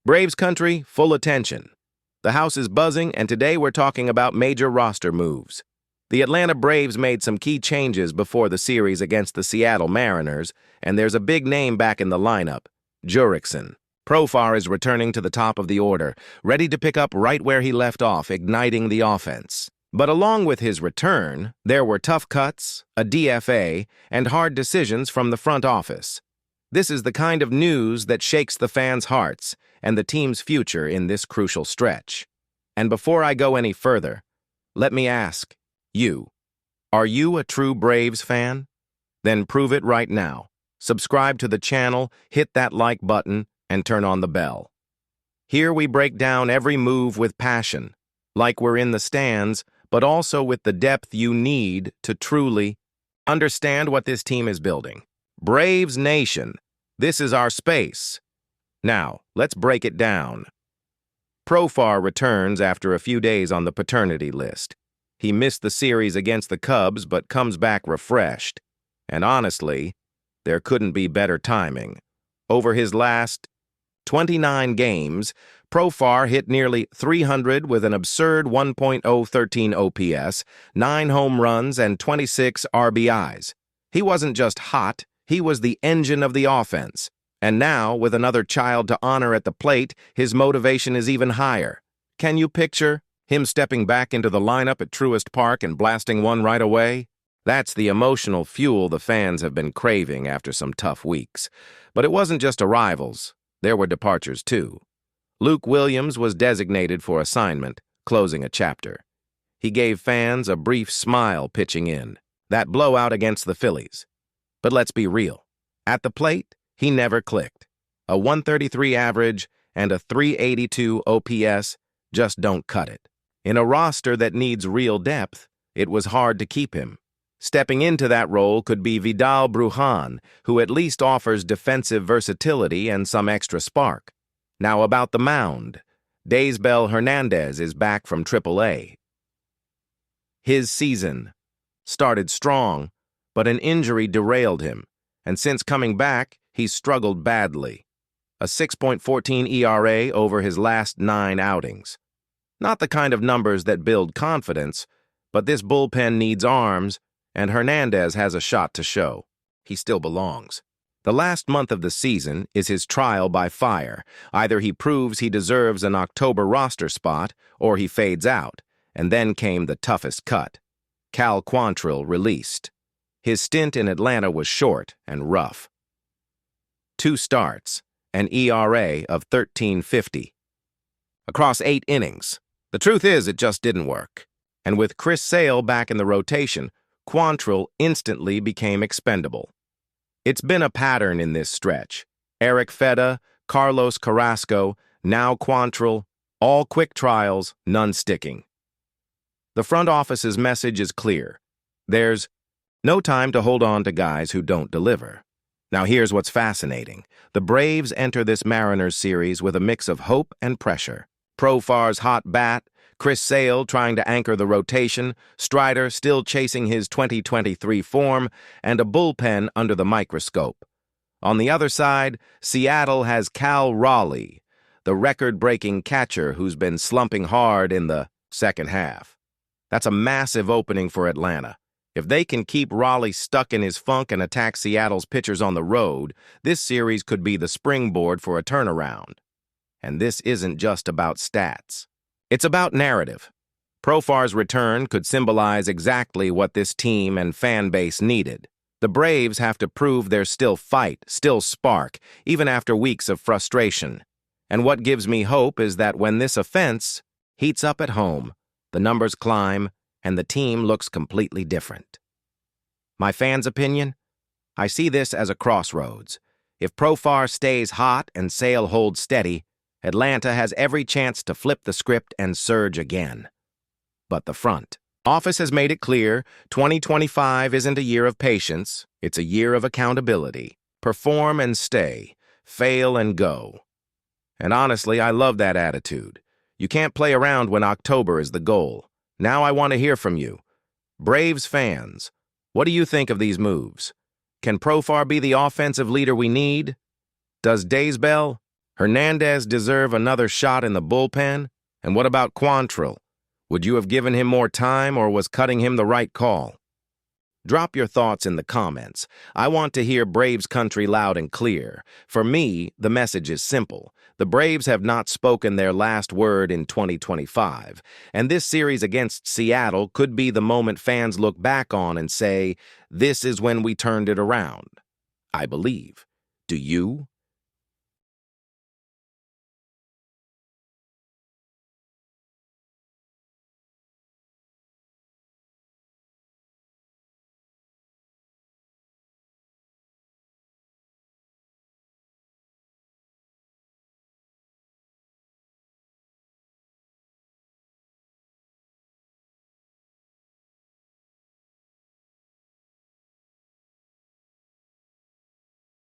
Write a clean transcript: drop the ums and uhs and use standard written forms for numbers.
Braves country, full attention. The house is buzzing, and today we're talking about major roster moves. The Atlanta Braves made some key changes before the series against the Seattle Mariners, and there's a big name back in the lineup, Jurickson. Profar is returning to the top of the order, ready to pick up right where he left off, igniting the offense. But along with his return, there were tough cuts, a DFA, and hard decisions from the front office. This is the kind of news that shakes the fans' hearts and the team's future in this crucial stretch. And before I go any further, let me ask, are you a true Braves fan? Then prove it right now. Subscribe to the channel, hit that like button, and turn on the bell. Here we break down every move with passion, like we're in the stands, but also with the depth you need to truly understand what this team is building. Braves Nation, this is our space. Now, let's break it down. Profar returns after a few days on the paternity list. He missed the series against the Cubs, but comes back refreshed. And honestly, there couldn't be better timing. Over his last 29 games, Profar hit nearly 300 with an absurd 1.013 OPS, 9 home runs, and 26 RBIs. He wasn't just hot, he was the engine of the offense. And now, with another child to honor at the plate, his motivation is even higher. Can you picture him stepping back into the lineup at Truist Park and blasting one right away? That's the emotional fuel the fans have been craving after some tough weeks. But it wasn't just arrivals. There were departures, too. Luke Williams was designated for assignment, closing a chapter. He gave fans a brief smile pitching in. That blowout against the Phillies. But let's be real. At the plate, he never clicked. A 133 average and a 382 OPS just don't cut it. In a roster that needs real depth, it was hard to keep him. Stepping into that role could be Vidal Brujan, who at least offers defensive versatility and some extra spark. Now about the mound. Daysbel Hernandez is back from AAA. His season started strong, but an injury derailed him, and since coming back, he's struggled badly. A 6.14 ERA over his last 9 outings. Not the kind of numbers that build confidence, but this bullpen needs arms, and Hernandez has a shot to show. He still belongs. The last month of the season is his trial by fire. Either he proves he deserves an October roster spot, or he fades out, and then came the toughest cut. Cal Quantrill released. His stint in Atlanta was short and rough. 2 starts, an ERA of 13.50. Across 8 innings. The truth is, it just didn't work. And with Chris Sale back in the rotation, Quantrill instantly became expendable. It's been a pattern in this stretch. Eric Fedda, Carlos Carrasco, now Quantrill, all quick trials, none sticking. The front office's message is clear. There's no time to hold on to guys who don't deliver. Now here's what's fascinating. The Braves enter this Mariners series with a mix of hope and pressure. Profar's hot bat, Chris Sale trying to anchor the rotation, Strider still chasing his 2023 form, and a bullpen under the microscope. On the other side, Seattle has Cal Raleigh, the record-breaking catcher who's been slumping hard in the second half. That's a massive opening for Atlanta. If they can keep Raleigh stuck in his funk and attack Seattle's pitchers on the road, this series could be the springboard for a turnaround. And this isn't just about stats. It's about narrative. Profar's return could symbolize exactly what this team and fan base needed. The Braves have to prove there's still fight, still spark, even after weeks of frustration. And what gives me hope is that when this offense heats up at home, the numbers climb, and the team looks completely different. My fans' opinion? I see this as a crossroads. If Profar stays hot and Sale holds steady, Atlanta has every chance to flip the script and surge again. But the front office has made it clear 2025 isn't a year of patience, it's a year of accountability. Perform and stay, fail and go. And honestly, I love that attitude. You can't play around when October is the goal. Now I want to hear from you. Braves fans, what do you think of these moves? Can Profar be the offensive leader we need? Does Daysbel Hernandez deserve another shot in the bullpen? And what about Quantrill? Would you have given him more time, or was cutting him the right call? Drop your thoughts in the comments. I want to hear Braves country loud and clear. For me, the message is simple. The Braves have not spoken their last word in 2025, and this series against Seattle could be the moment fans look back on and say, this is when we turned it around. I believe. Do you?